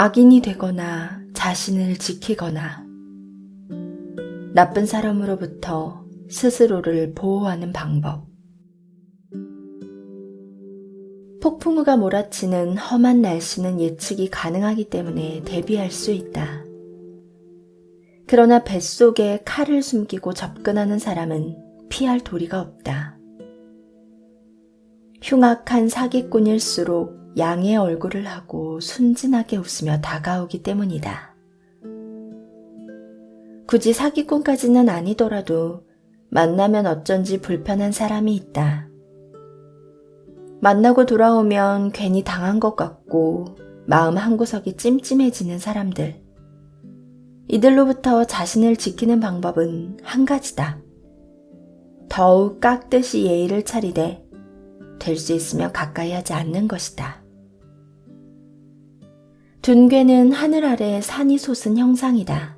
악인이 되거나 자신을 지키거나 나쁜 사람으로부터 스스로를 보호하는 방법. 폭풍우가 몰아치는 험한 날씨는 예측이 가능하기 때문에 대비할 수 있다. 그러나 뱃속에 칼을 숨기고 접근하는 사람은 피할 도리가 없다. 흉악한 사기꾼일수록 양의 얼굴을 하고 순진하게 웃으며 다가오기 때문이다. 굳이 사기꾼까지는 아니더라도 만나면 어쩐지 불편한 사람이 있다. 만나고 돌아오면 괜히 당한 것 같고 마음 한구석이 찜찜해지는 사람들. 이들로부터 자신을 지키는 방법은 한 가지다. 더욱 깍듯이 예의를 차리되 될 수 있으면 가까이 하지 않는 것이다. 둔괴는 하늘 아래 산이 솟은 형상이다.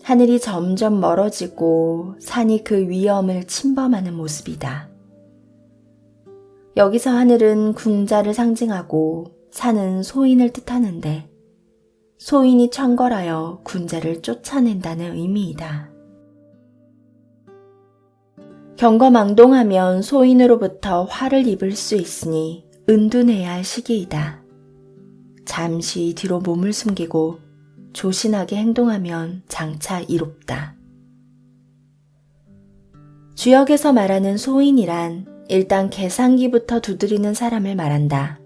하늘이 점점 멀어지고 산이 그 위엄을 침범하는 모습이다. 여기서 하늘은 궁자를 상징하고 산은 소인을 뜻하는데 소인이 청걸하여 군자를 쫓아낸다는 의미이다. 경거망동하면 소인으로부터 화를 입을 수 있으니 은둔해야 할 시기이다. 잠시 뒤로 몸을 숨기고 조신하게 행동하면 장차 이롭다. 주역에서 말하는 소인이란 일단 계산기부터 두드리는 사람을 말한다.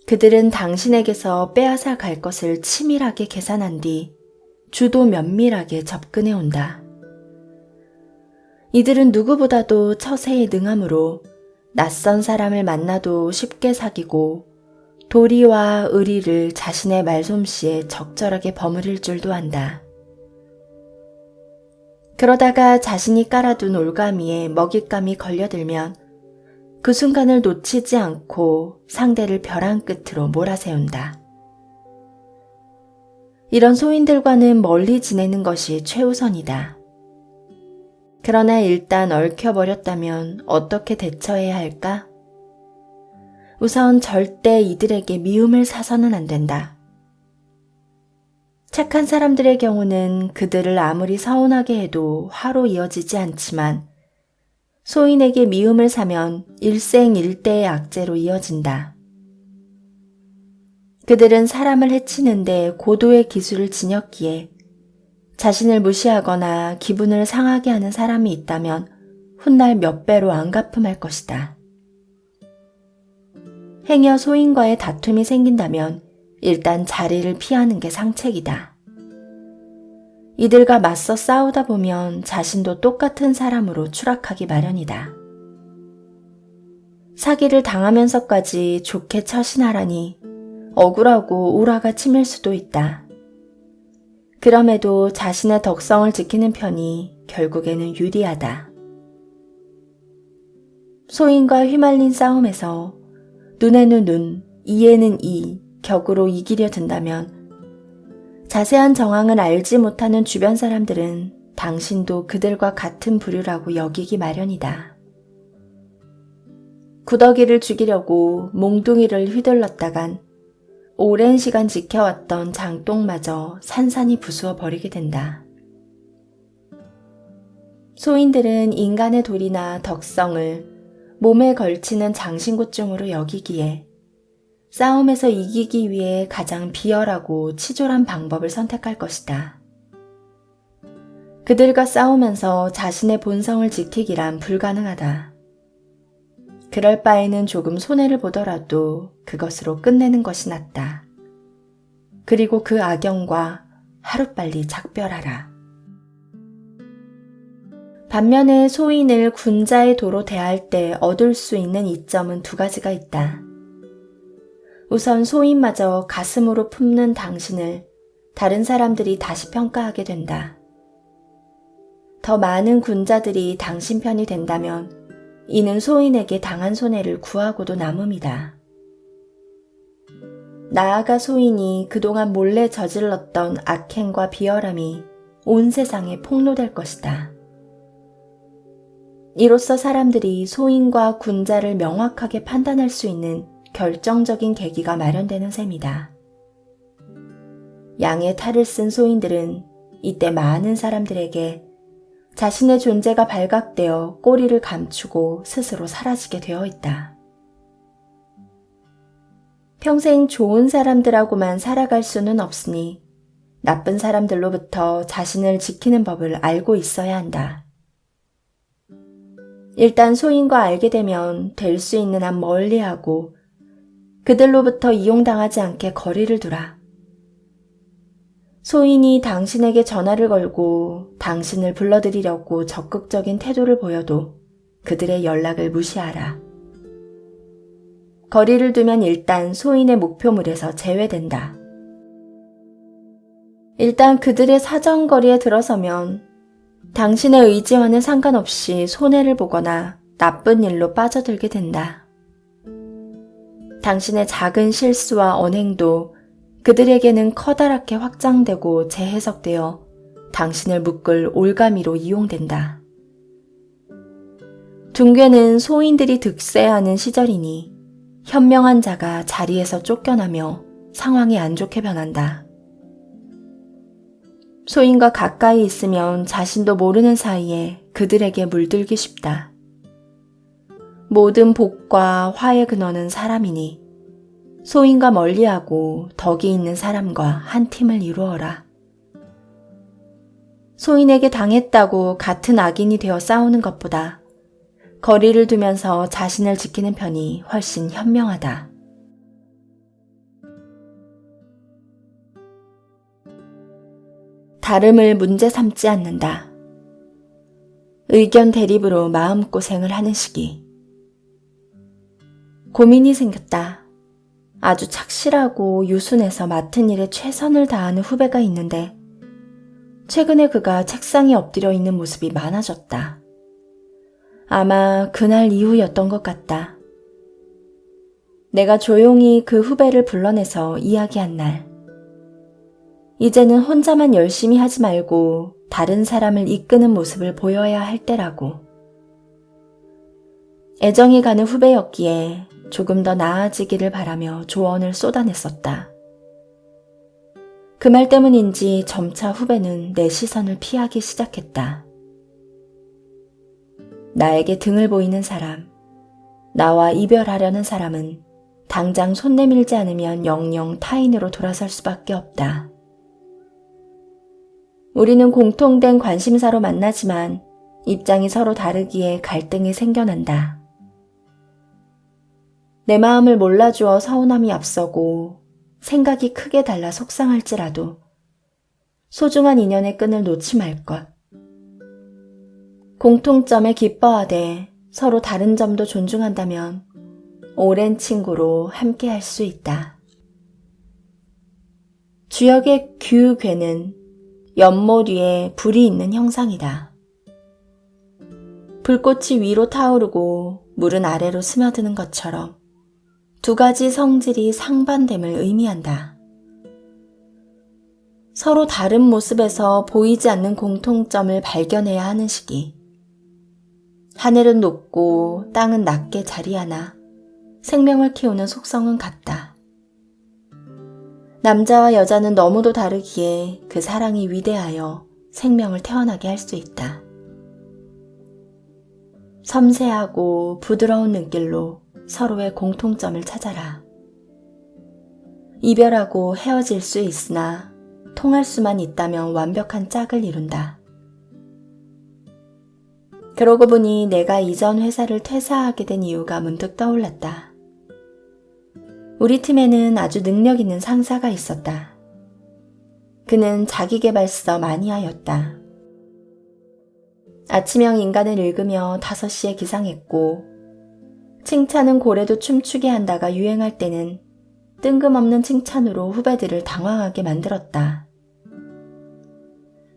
그들은 당신에게서 빼앗아 갈 것을 치밀하게 계산한 뒤 주도 면밀하게 접근해 온다. 이들은 누구보다도 처세에 능하므로 낯선 사람을 만나도 쉽게 사귀고 도리와 의리를 자신의 말솜씨에 적절하게 버무릴 줄도 안다. 그러다가 자신이 깔아둔 올가미에 먹잇감이 걸려들면 그 순간을 놓치지 않고 상대를 벼랑 끝으로 몰아세운다. 이런 소인들과는 멀리 지내는 것이 최우선이다. 그러나 일단 얽혀버렸다면 어떻게 대처해야 할까? 우선 절대 이들에게 미움을 사서는 안 된다. 착한 사람들의 경우는 그들을 아무리 서운하게 해도 화로 이어지지 않지만 소인에게 미움을 사면 일생일대의 악재로 이어진다. 그들은 사람을 해치는데 고도의 기술을 지녔기에 자신을 무시하거나 기분을 상하게 하는 사람이 있다면 훗날 몇 배로 안 갚음할 것이다. 행여 소인과의 다툼이 생긴다면 일단 자리를 피하는 게 상책이다. 이들과 맞서 싸우다 보면 자신도 똑같은 사람으로 추락하기 마련이다. 사기를 당하면서까지 좋게 처신하라니 억울하고 우라가 치밀 수도 있다. 그럼에도 자신의 덕성을 지키는 편이 결국에는 유리하다. 소인과 휘말린 싸움에서 눈에는 눈, 이에는 이 격으로 이기려 든다면 자세한 정황을 알지 못하는 주변 사람들은 당신도 그들과 같은 부류라고 여기기 마련이다. 구더기를 죽이려고 몽둥이를 휘둘렀다간 오랜 시간 지켜왔던 장독마저 산산이 부수어 버리게 된다. 소인들은 인간의 도리나 덕성을 몸에 걸치는 장신구증으로 여기기에 싸움에서 이기기 위해 가장 비열하고 치졸한 방법을 선택할 것이다. 그들과 싸우면서 자신의 본성을 지키기란 불가능하다. 그럴 바에는 조금 손해를 보더라도 그것으로 끝내는 것이 낫다. 그리고 그 악영과 하루빨리 작별하라. 반면에 소인을 군자의 도로 대할 때 얻을 수 있는 이점은 두 가지가 있다. 우선 소인마저 가슴으로 품는 당신을 다른 사람들이 다시 평가하게 된다. 더 많은 군자들이 당신 편이 된다면 이는 소인에게 당한 손해를 구하고도 남음이다. 나아가 소인이 그동안 몰래 저질렀던 악행과 비열함이 온 세상에 폭로될 것이다. 이로써 사람들이 소인과 군자를 명확하게 판단할 수 있는 결정적인 계기가 마련되는 셈이다. 양의 탈을 쓴 소인들은 이때 많은 사람들에게 자신의 존재가 발각되어 꼬리를 감추고 스스로 사라지게 되어 있다. 평생 좋은 사람들하고만 살아갈 수는 없으니 나쁜 사람들로부터 자신을 지키는 법을 알고 있어야 한다. 일단 소인과 알게 되면 될 수 있는 한 멀리하고 그들로부터 이용당하지 않게 거리를 두라. 소인이 당신에게 전화를 걸고 당신을 불러들이려고 적극적인 태도를 보여도 그들의 연락을 무시하라. 거리를 두면 일단 소인의 목표물에서 제외된다. 일단 그들의 사정거리에 들어서면 당신의 의지와는 상관없이 손해를 보거나 나쁜 일로 빠져들게 된다. 당신의 작은 실수와 언행도 그들에게는 커다랗게 확장되고 재해석되어 당신을 묶을 올가미로 이용된다. 둥괴는 소인들이 득세하는 시절이니 현명한 자가 자리에서 쫓겨나며 상황이 안 좋게 변한다. 소인과 가까이 있으면 자신도 모르는 사이에 그들에게 물들기 쉽다. 모든 복과 화의 근원은 사람이니 소인과 멀리하고 덕이 있는 사람과 한 팀을 이루어라. 소인에게 당했다고 같은 악인이 되어 싸우는 것보다 거리를 두면서 자신을 지키는 편이 훨씬 현명하다. 다름을 문제 삼지 않는다. 의견 대립으로 마음고생을 하는 시기. 고민이 생겼다. 아주 착실하고 유순해서 맡은 일에 최선을 다하는 후배가 있는데 최근에 그가 책상에 엎드려 있는 모습이 많아졌다. 아마 그날 이후였던 것 같다. 내가 조용히 그 후배를 불러내서 이야기한 날. 이제는 혼자만 열심히 하지 말고 다른 사람을 이끄는 모습을 보여야 할 때라고. 애정이 가는 후배였기에 조금 더 나아지기를 바라며 조언을 쏟아냈었다. 그 말 때문인지 점차 후배는 내 시선을 피하기 시작했다. 나에게 등을 보이는 사람, 나와 이별하려는 사람은 당장 손 내밀지 않으면 영영 타인으로 돌아설 수밖에 없다. 우리는 공통된 관심사로 만나지만 입장이 서로 다르기에 갈등이 생겨난다. 내 마음을 몰라주어 서운함이 앞서고 생각이 크게 달라 속상할지라도 소중한 인연의 끈을 놓지 말 것. 공통점에 기뻐하되 서로 다른 점도 존중한다면 오랜 친구로 함께 할 수 있다. 주역의 규괴는 연못 위에 불이 있는 형상이다. 불꽃이 위로 타오르고 물은 아래로 스며드는 것처럼 두 가지 성질이 상반됨을 의미한다. 서로 다른 모습에서 보이지 않는 공통점을 발견해야 하는 시기. 하늘은 높고 땅은 낮게 자리하나 생명을 키우는 속성은 같다. 남자와 여자는 너무도 다르기에 그 사랑이 위대하여 생명을 태어나게 할 수 있다. 섬세하고 부드러운 눈길로 서로의 공통점을 찾아라. 이별하고 헤어질 수 있으나 통할 수만 있다면 완벽한 짝을 이룬다. 그러고 보니 내가 이전 회사를 퇴사하게 된 이유가 문득 떠올랐다. 우리 팀에는 아주 능력 있는 상사가 있었다. 그는 자기계발서 마니아였다. 아침형 인간을 읽으며 5시에 기상했고 칭찬은 고래도 춤추게 한다가 유행할 때는 뜬금없는 칭찬으로 후배들을 당황하게 만들었다.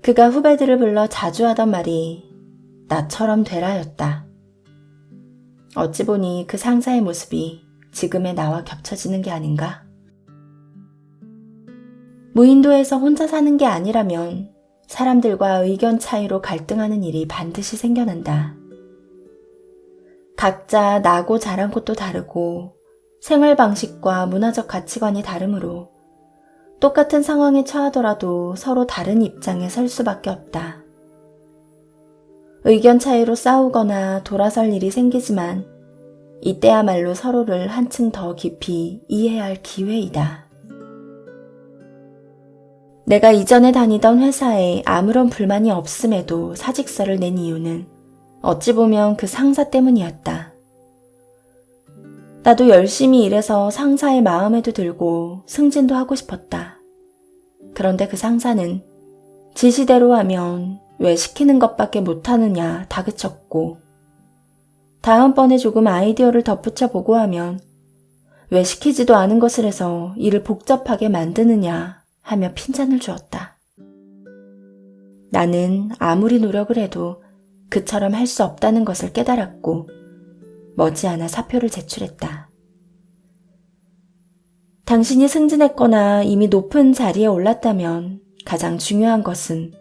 그가 후배들을 불러 자주 하던 말이 나처럼 되라였다. 어찌 보니 그 상사의 모습이 지금의 나와 겹쳐지는 게 아닌가? 무인도에서 혼자 사는 게 아니라면 사람들과 의견 차이로 갈등하는 일이 반드시 생겨난다. 각자 나고 자란 곳도 다르고 생활 방식과 문화적 가치관이 다르므로 똑같은 상황에 처하더라도 서로 다른 입장에 설 수밖에 없다. 의견 차이로 싸우거나 돌아설 일이 생기지만 이때야말로 서로를 한층 더 깊이 이해할 기회이다. 내가 이전에 다니던 회사에 아무런 불만이 없음에도 사직서를 낸 이유는 어찌 보면 그 상사 때문이었다. 나도 열심히 일해서 상사의 마음에도 들고 승진도 하고 싶었다. 그런데 그 상사는 지시대로 하면 왜 시키는 것밖에 못하느냐 다그쳤고, 다음번에 조금 아이디어를 덧붙여 보고 하면 왜 시키지도 않은 것을 해서 일을 복잡하게 만드느냐 하며 핀잔을 주었다. 나는 아무리 노력을 해도 그처럼 할 수 없다는 것을 깨달았고 머지않아 사표를 제출했다. 당신이 승진했거나 이미 높은 자리에 올랐다면 가장 중요한 것은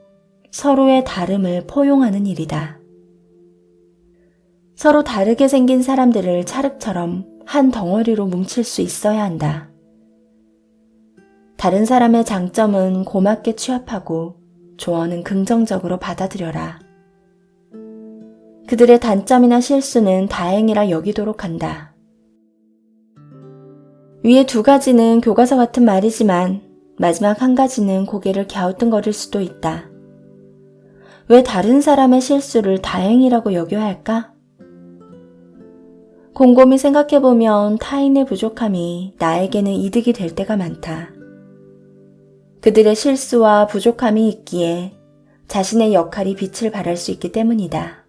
서로의 다름을 포용하는 일이다. 서로 다르게 생긴 사람들을 찰흙처럼 한 덩어리로 뭉칠 수 있어야 한다. 다른 사람의 장점은 고맙게 취합하고 조언은 긍정적으로 받아들여라. 그들의 단점이나 실수는 다행이라 여기도록 한다. 위에 두 가지는 교과서 같은 말이지만 마지막 한 가지는 고개를 갸우뚱거릴 수도 있다. 왜 다른 사람의 실수를 다행이라고 여겨야 할까? 곰곰이 생각해보면 타인의 부족함이 나에게는 이득이 될 때가 많다. 그들의 실수와 부족함이 있기에 자신의 역할이 빛을 발할 수 있기 때문이다.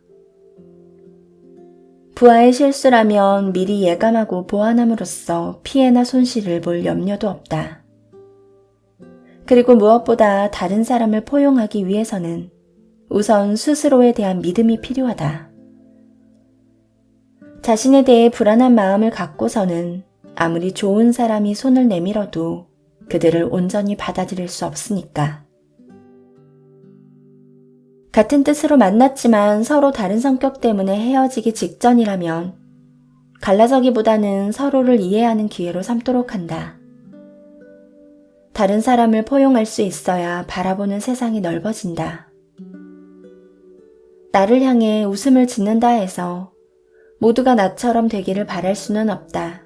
부하의 실수라면 미리 예감하고 보완함으로써 피해나 손실을 볼 염려도 없다. 그리고 무엇보다 다른 사람을 포용하기 위해서는 우선 스스로에 대한 믿음이 필요하다. 자신에 대해 불안한 마음을 갖고서는 아무리 좋은 사람이 손을 내밀어도 그들을 온전히 받아들일 수 없으니까. 같은 뜻으로 만났지만 서로 다른 성격 때문에 헤어지기 직전이라면 갈라서기보다는 서로를 이해하는 기회로 삼도록 한다. 다른 사람을 포용할 수 있어야 바라보는 세상이 넓어진다. 나를 향해 웃음을 짓는다 해서 모두가 나처럼 되기를 바랄 수는 없다.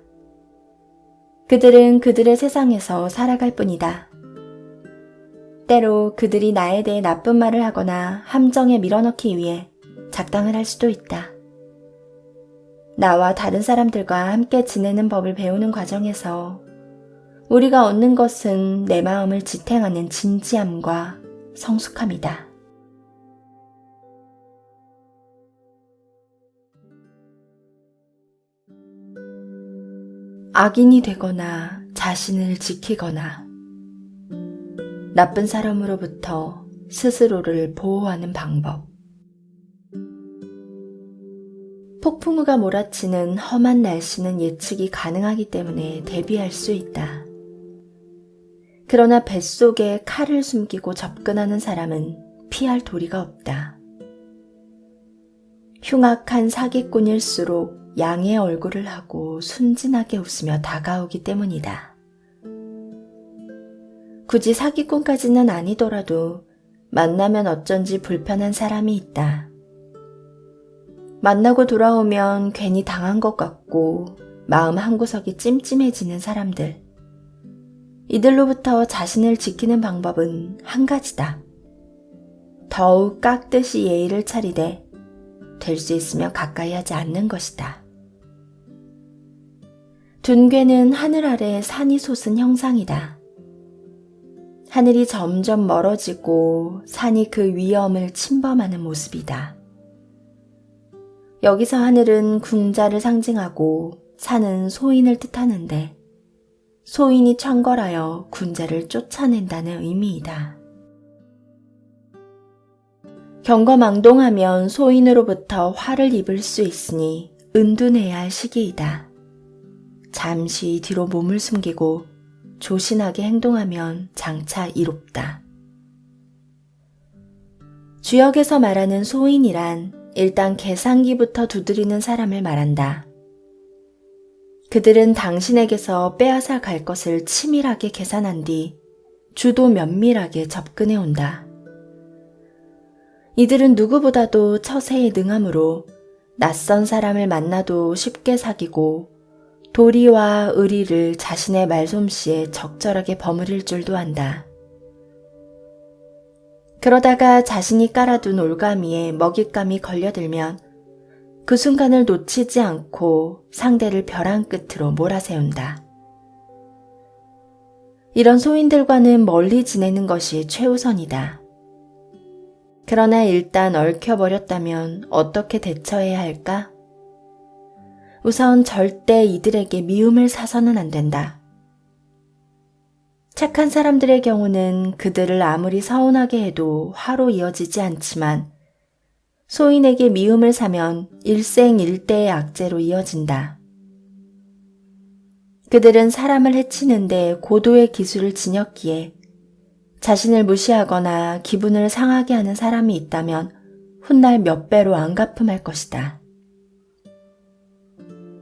그들은 그들의 세상에서 살아갈 뿐이다. 때로 그들이 나에 대해 나쁜 말을 하거나 함정에 밀어넣기 위해 작당을 할 수도 있다. 나와 다른 사람들과 함께 지내는 법을 배우는 과정에서 우리가 얻는 것은 내 마음을 지탱하는 진지함과 성숙함이다. 악인이 되거나 자신을 지키거나 나쁜 사람으로부터 스스로를 보호하는 방법. 폭풍우가 몰아치는 험한 날씨는 예측이 가능하기 때문에 대비할 수 있다. 그러나 뱃속에 칼을 숨기고 접근하는 사람은 피할 도리가 없다. 흉악한 사기꾼일수록 양의 얼굴을 하고 순진하게 웃으며 다가오기 때문이다. 굳이 사기꾼까지는 아니더라도 만나면 어쩐지 불편한 사람이 있다. 만나고 돌아오면 괜히 당한 것 같고 마음 한구석이 찜찜해지는 사람들. 이들로부터 자신을 지키는 방법은 한 가지다. 더욱 깍듯이 예의를 차리되 될 수 있으면 가까이 하지 않는 것이다. 둔괴는 하늘 아래 산이 솟은 형상이다. 하늘이 점점 멀어지고 산이 그 위엄을 침범하는 모습이다. 여기서 하늘은 궁자를 상징하고 산은 소인을 뜻하는데 소인이 창궐하여 군자를 쫓아낸다는 의미이다. 경거망동하면 소인으로부터 화를 입을 수 있으니 은둔해야 할 시기이다. 잠시 뒤로 몸을 숨기고 조신하게 행동하면 장차 이롭다. 주역에서 말하는 소인이란 일단 계산기부터 두드리는 사람을 말한다. 그들은 당신에게서 빼앗아 갈 것을 치밀하게 계산한 뒤 주도 면밀하게 접근해 온다. 이들은 누구보다도 처세에 능하므로 낯선 사람을 만나도 쉽게 사귀고 도리와 의리를 자신의 말솜씨에 적절하게 버무릴 줄도 안다. 그러다가 자신이 깔아둔 올가미에 먹잇감이 걸려들면 그 순간을 놓치지 않고 상대를 벼랑 끝으로 몰아세운다. 이런 소인들과는 멀리 지내는 것이 최우선이다. 그러나 일단 얽혀버렸다면 어떻게 대처해야 할까? 우선 절대 이들에게 미움을 사서는 안 된다. 착한 사람들의 경우는 그들을 아무리 서운하게 해도 화로 이어지지 않지만 소인에게 미움을 사면 일생일대의 악재로 이어진다. 그들은 사람을 해치는데 고도의 기술을 지녔기에 자신을 무시하거나 기분을 상하게 하는 사람이 있다면 훗날 몇 배로 안갚음할 것이다.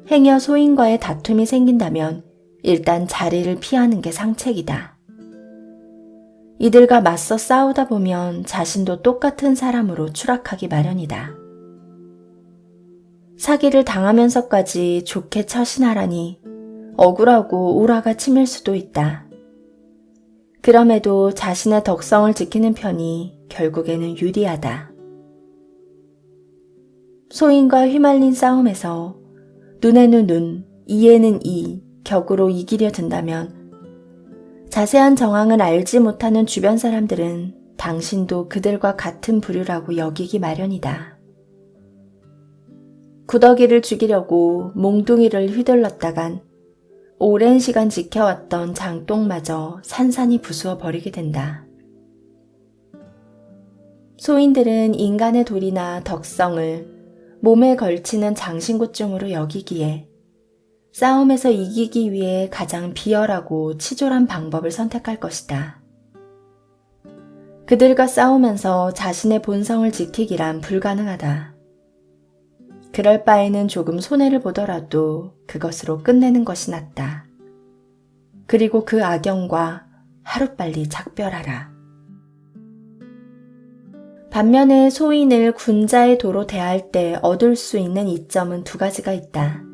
행여 소인과의 다툼이 생긴다면 일단 자리를 피하는 게 상책이다. 이들과 맞서 싸우다 보면 자신도 똑같은 사람으로 추락하기 마련이다. 사기를 당하면서까지 좋게 처신하라니 억울하고 우라가 치밀 수도 있다. 그럼에도 자신의 덕성을 지키는 편이 결국에는 유리하다. 소인과 휘말린 싸움에서 눈에는 눈, 이에는 이 격으로 이기려 든다면 자세한 정황을 알지 못하는 주변 사람들은 당신도 그들과 같은 부류라고 여기기 마련이다. 구더기를 죽이려고 몽둥이를 휘둘렀다간 오랜 시간 지켜왔던 장독마저 산산이 부수어 버리게 된다. 소인들은 인간의 도리나 덕성을 몸에 걸치는 장신구증으로 여기기에 싸움에서 이기기 위해 가장 비열하고 치졸한 방법을 선택할 것이다. 그들과 싸우면서 자신의 본성을 지키기란 불가능하다. 그럴 바에는 조금 손해를 보더라도 그것으로 끝내는 것이 낫다. 그리고 그 악영과 하루빨리 작별하라. 반면에 소인을 군자의 도로 대할 때 얻을 수 있는 이점은 두 가지가 있다.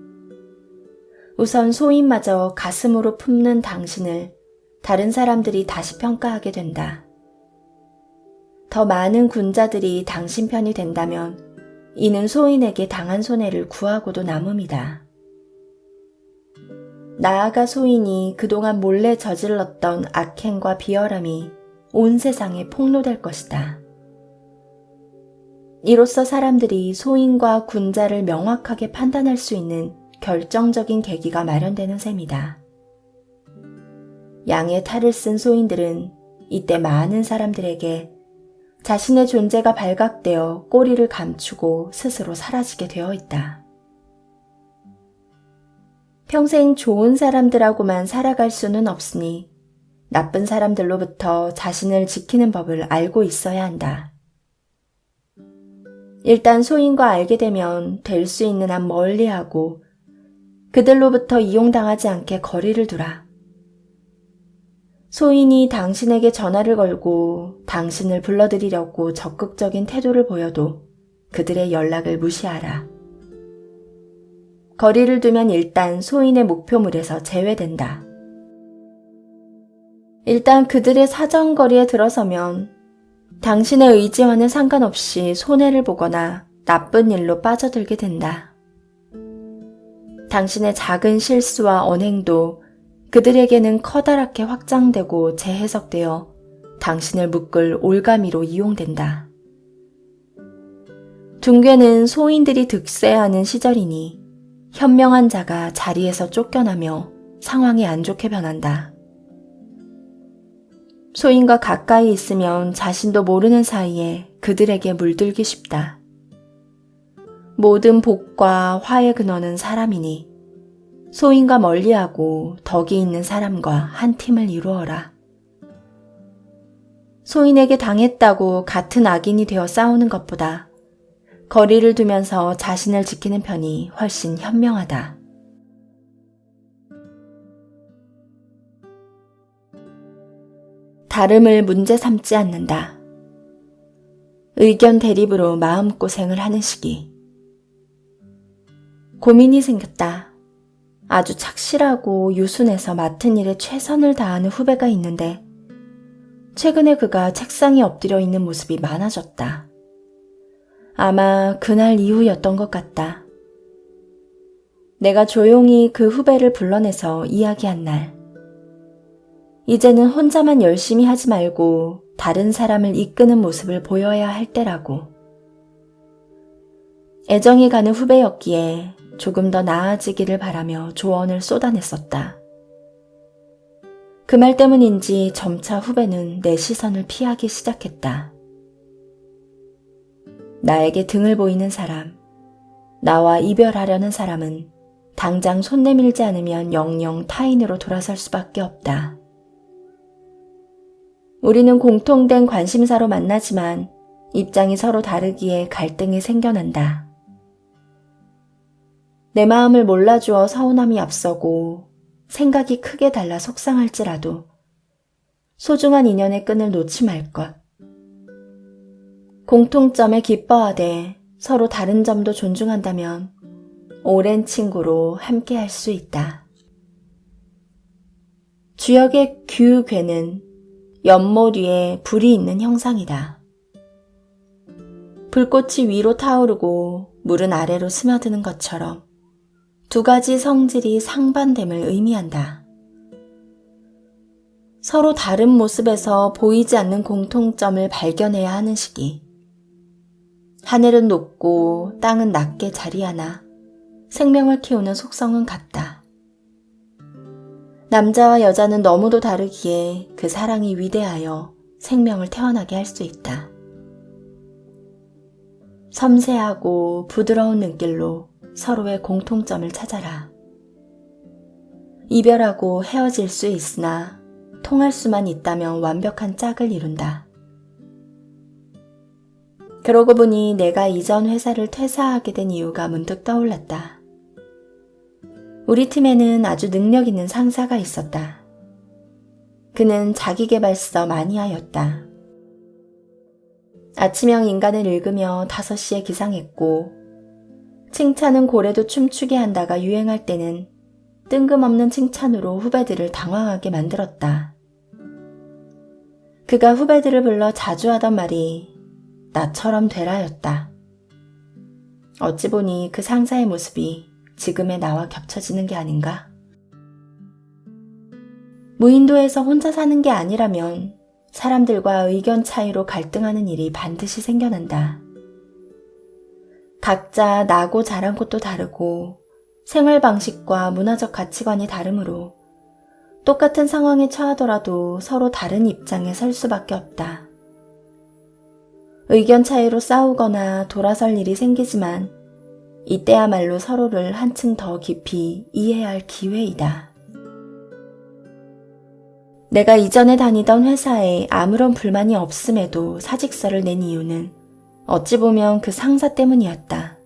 우선 소인마저 가슴으로 품는 당신을 다른 사람들이 다시 평가하게 된다. 더 많은 군자들이 당신 편이 된다면 이는 소인에게 당한 손해를 구하고도 남음이다. 나아가 소인이 그동안 몰래 저질렀던 악행과 비열함이 온 세상에 폭로될 것이다. 이로써 사람들이 소인과 군자를 명확하게 판단할 수 있는 결정적인 계기가 마련되는 셈이다. 양의 탈을 쓴 소인들은 이때 많은 사람들에게 자신의 존재가 발각되어 꼬리를 감추고 스스로 사라지게 되어 있다. 평생 좋은 사람들하고만 살아갈 수는 없으니 나쁜 사람들로부터 자신을 지키는 법을 알고 있어야 한다. 일단 소인과 알게 되면 될 수 있는 한 멀리하고 그들로부터 이용당하지 않게 거리를 두라. 소인이 당신에게 전화를 걸고 당신을 불러들이려고 적극적인 태도를 보여도 그들의 연락을 무시하라. 거리를 두면 일단 소인의 목표물에서 제외된다. 일단 그들의 사정거리에 들어서면 당신의 의지와는 상관없이 손해를 보거나 나쁜 일로 빠져들게 된다. 당신의 작은 실수와 언행도 그들에게는 커다랗게 확장되고 재해석되어 당신을 묶을 올가미로 이용된다. 둥괴는 소인들이 득세하는 시절이니 현명한 자가 자리에서 쫓겨나며 상황이 안 좋게 변한다. 소인과 가까이 있으면 자신도 모르는 사이에 그들에게 물들기 쉽다. 모든 복과 화의 근원은 사람이니 소인과 멀리하고 덕이 있는 사람과 한 팀을 이루어라. 소인에게 당했다고 같은 악인이 되어 싸우는 것보다 거리를 두면서 자신을 지키는 편이 훨씬 현명하다. 다름을 문제 삼지 않는다. 의견 대립으로 마음고생을 하는 시기. 고민이 생겼다. 아주 착실하고 유순해서 맡은 일에 최선을 다하는 후배가 있는데 최근에 그가 책상에 엎드려 있는 모습이 많아졌다. 아마 그날 이후였던 것 같다. 내가 조용히 그 후배를 불러내서 이야기한 날. 이제는 혼자만 열심히 하지 말고 다른 사람을 이끄는 모습을 보여야 할 때라고. 애정이 가는 후배였기에 조금 더 나아지기를 바라며 조언을 쏟아냈었다. 그 말 때문인지 점차 후배는 내 시선을 피하기 시작했다. 나에게 등을 보이는 사람, 나와 이별하려는 사람은 당장 손 내밀지 않으면 영영 타인으로 돌아설 수밖에 없다. 우리는 공통된 관심사로 만나지만 입장이 서로 다르기에 갈등이 생겨난다. 내 마음을 몰라주어 서운함이 앞서고 생각이 크게 달라 속상할지라도 소중한 인연의 끈을 놓지 말 것. 공통점에 기뻐하되 서로 다른 점도 존중한다면 오랜 친구로 함께 할 수 있다. 주역의 규괴는 연못 위에 불이 있는 형상이다. 불꽃이 위로 타오르고 물은 아래로 스며드는 것처럼 두 가지 성질이 상반됨을 의미한다. 서로 다른 모습에서 보이지 않는 공통점을 발견해야 하는 시기. 하늘은 높고 땅은 낮게 자리하나 생명을 키우는 속성은 같다. 남자와 여자는 너무도 다르기에 그 사랑이 위대하여 생명을 태어나게 할 수 있다. 섬세하고 부드러운 눈길로 서로의 공통점을 찾아라. 이별하고 헤어질 수 있으나 통할 수만 있다면 완벽한 짝을 이룬다. 그러고 보니 내가 이전 회사를 퇴사하게 된 이유가 문득 떠올랐다. 우리 팀에는 아주 능력 있는 상사가 있었다. 그는 자기계발서 마니아였다. 아침형 인간을 읽으며 5시에 기상했고 칭찬은 고래도 춤추게 한다가 유행할 때는 뜬금없는 칭찬으로 후배들을 당황하게 만들었다. 그가 후배들을 불러 자주 하던 말이 나처럼 되라였다. 어찌 보니 그 상사의 모습이 지금의 나와 겹쳐지는 게 아닌가? 무인도에서 혼자 사는 게 아니라면 사람들과 의견 차이로 갈등하는 일이 반드시 생겨난다. 각자 나고 자란 곳도 다르고 생활 방식과 문화적 가치관이 다르므로 똑같은 상황에 처하더라도 서로 다른 입장에 설 수밖에 없다. 의견 차이로 싸우거나 돌아설 일이 생기지만 이때야말로 서로를 한층 더 깊이 이해할 기회이다. 내가 이전에 다니던 회사에 아무런 불만이 없음에도 사직서를 낸 이유는 어찌 보면 그 상사 때문이었다.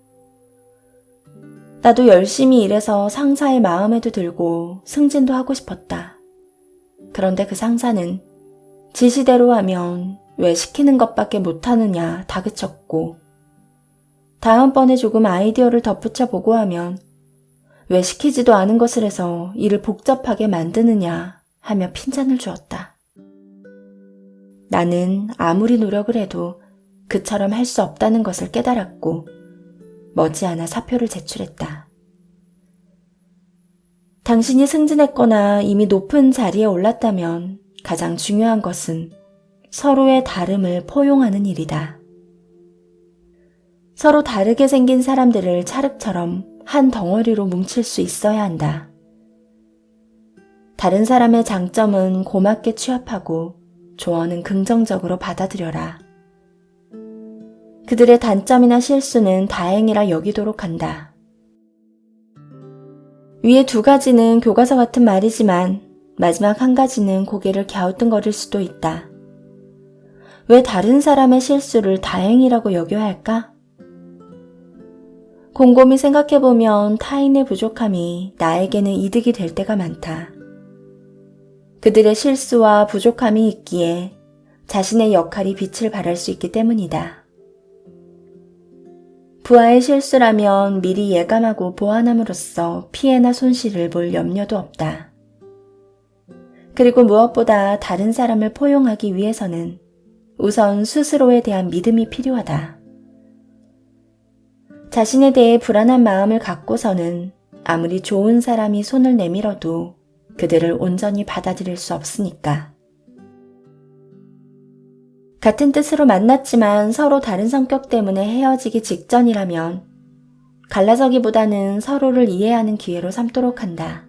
나도 열심히 일해서 상사의 마음에도 들고 승진도 하고 싶었다. 그런데 그 상사는 지시대로 하면 왜 시키는 것밖에 못하느냐 다그쳤고 다음번에 조금 아이디어를 덧붙여 보고 하면 왜 시키지도 않은 것을 해서 일을 복잡하게 만드느냐 하며 핀잔을 주었다. 나는 아무리 노력을 해도 그처럼 할 수 없다는 것을 깨달았고 머지않아 사표를 제출했다. 당신이 승진했거나 이미 높은 자리에 올랐다면 가장 중요한 것은 서로의 다름을 포용하는 일이다. 서로 다르게 생긴 사람들을 찰흙처럼 한 덩어리로 뭉칠 수 있어야 한다. 다른 사람의 장점은 고맙게 취합하고 조언은 긍정적으로 받아들여라. 그들의 단점이나 실수는 다행이라 여기도록 한다. 위에 2가지는 교과서 같은 말이지만 마지막 1가지는 고개를 갸우뚱거릴 수도 있다. 왜 다른 사람의 실수를 다행이라고 여겨야 할까? 곰곰이 생각해보면 타인의 부족함이 나에게는 이득이 될 때가 많다. 그들의 실수와 부족함이 있기에 자신의 역할이 빛을 발할 수 있기 때문이다. 부하의 실수라면 미리 예감하고 보완함으로써 피해나 손실을 볼 염려도 없다. 그리고 무엇보다 다른 사람을 포용하기 위해서는 우선 스스로에 대한 믿음이 필요하다. 자신에 대해 불안한 마음을 갖고서는 아무리 좋은 사람이 손을 내밀어도 그들을 온전히 받아들일 수 없으니까. 같은 뜻으로 만났지만 서로 다른 성격 때문에 헤어지기 직전이라면 갈라서기보다는 서로를 이해하는 기회로 삼도록 한다.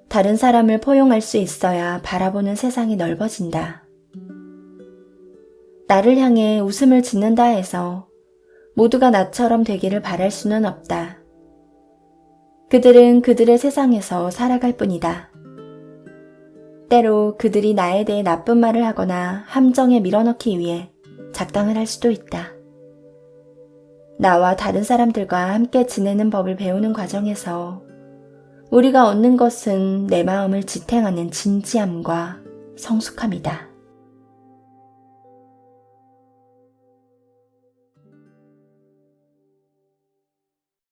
다른 사람을 포용할 수 있어야 바라보는 세상이 넓어진다. 나를 향해 웃음을 짓는다 해서 모두가 나처럼 되기를 바랄 수는 없다. 그들은 그들의 세상에서 살아갈 뿐이다. 때로 그들이 나에 대해 나쁜 말을 하거나 함정에 밀어넣기 위해 작당을 할 수도 있다. 나와 다른 사람들과 함께 지내는 법을 배우는 과정에서 우리가 얻는 것은 내 마음을 지탱하는 진지함과 성숙함이다.